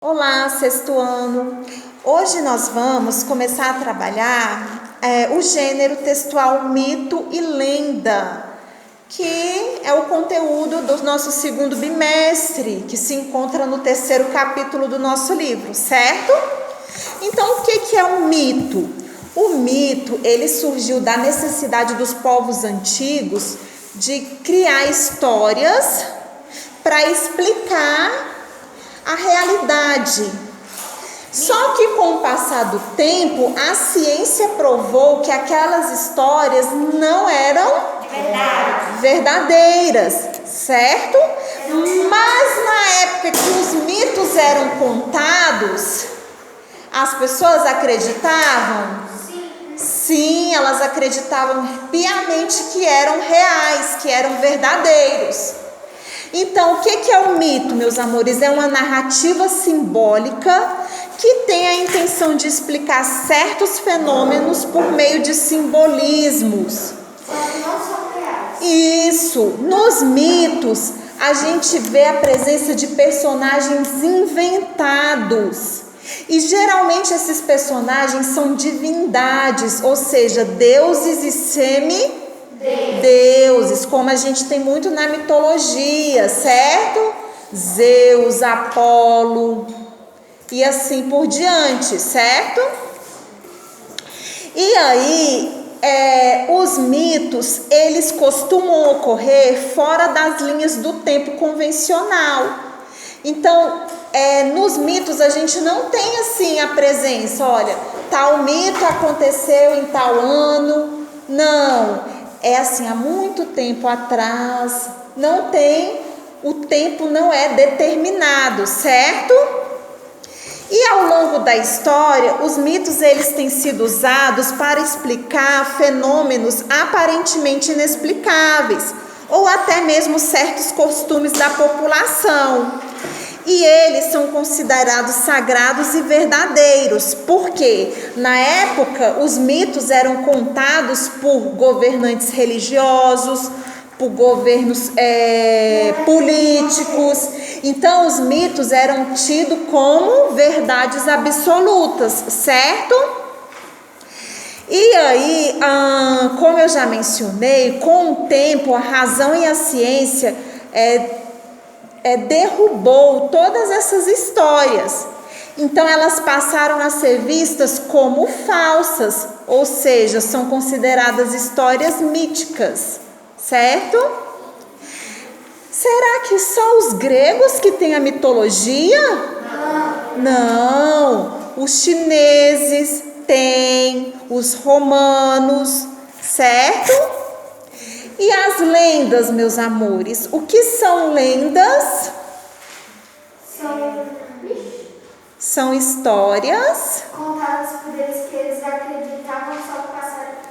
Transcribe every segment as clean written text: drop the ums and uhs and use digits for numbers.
Olá, sexto ano! Hoje nós vamos começar a trabalhar o gênero textual mito e lenda, que é o conteúdo do nosso segundo bimestre, que se encontra no terceiro capítulo do nosso livro, certo? Então, o que é um mito? O mito, ele surgiu da necessidade dos povos antigos de criar histórias para explicar a realidade. Só que com o passar do tempo, a ciência provou que aquelas histórias não eram verdadeiras, certo? Mas na época que os mitos eram contados, as pessoas acreditavam? Sim, elas acreditavam piamente que eram reais, que eram verdadeiros. Então, o que é o mito, meus amores? É uma narrativa simbólica que tem a intenção de explicar certos fenômenos por meio de simbolismos. Não são reais. Isso. Nos mitos, a gente vê a presença de personagens inventados. E geralmente esses personagens são divindades, ou seja, deuses e semideuses, como a gente tem muito na mitologia, certo? Zeus, Apolo e assim por diante, certo? E aí, os mitos, eles costumam ocorrer fora das linhas do tempo convencional. Então, nos mitos a gente não tem assim a presença, olha, tal mito aconteceu em tal ano. Não, é assim, há muito tempo atrás, não tem, o tempo não é determinado, certo? E ao longo da história, os mitos eles têm sido usados para explicar fenômenos aparentemente inexplicáveis, ou até mesmo certos costumes da população. E eles são considerados sagrados e verdadeiros, porque na época os mitos eram contados por governantes religiosos, por governos políticos. Então os mitos eram tidos como verdades absolutas, certo? E aí, como eu já mencionei, com o tempo a razão e a ciência derrubou todas essas histórias. Então elas passaram a ser vistas como falsas, ou seja, são consideradas histórias míticas, certo? Será que só os gregos que têm a mitologia? Não, os chineses têm, os romanos, certo? E as lendas, meus amores? O que são lendas? São histórias Contadas por eles que eles acreditavam,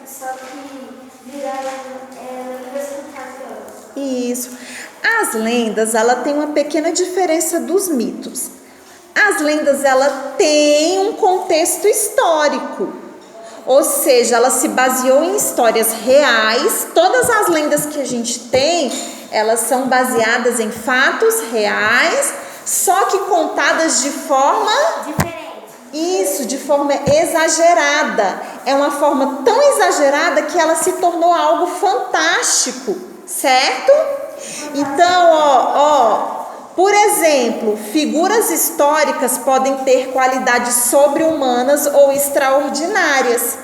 só que viraram lendas fantasiosas. Isso. As lendas, ela tem uma pequena diferença dos mitos. As lendas, ela tem um contexto histórico. Ou seja, ela se baseou em histórias reais. Todas as lendas que a gente tem, elas são baseadas em fatos reais, só que contadas de forma diferente. Isso, de forma exagerada. É uma forma tão exagerada que ela se tornou algo fantástico, certo? Então, por exemplo, figuras históricas podem ter qualidades sobre-humanas ou extraordinárias.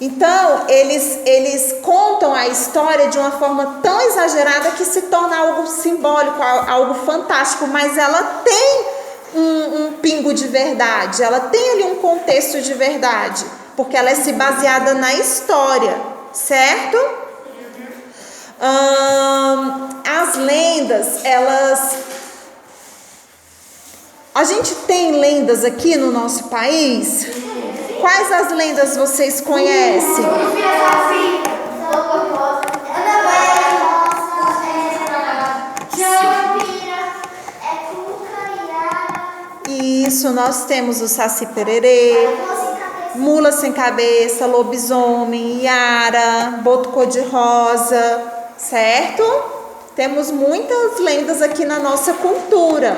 Então, eles contam a história de uma forma tão exagerada que se torna algo simbólico, algo fantástico, mas ela tem um pingo de verdade, ela tem ali um contexto de verdade, porque ela é se baseada na história, certo? As lendas, a gente tem lendas aqui no nosso país? Quais as lendas vocês conhecem? Isso, nós temos o Saci Pererê, Mula Sem Cabeça, Lobisomem, Iara, Boto Cor-de-Rosa, certo? Temos muitas lendas aqui na nossa cultura.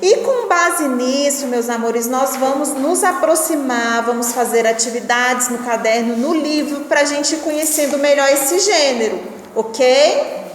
E com base nisso, meus amores, nós vamos nos aproximar, vamos fazer atividades no caderno, no livro, para a gente ir conhecendo melhor esse gênero, ok?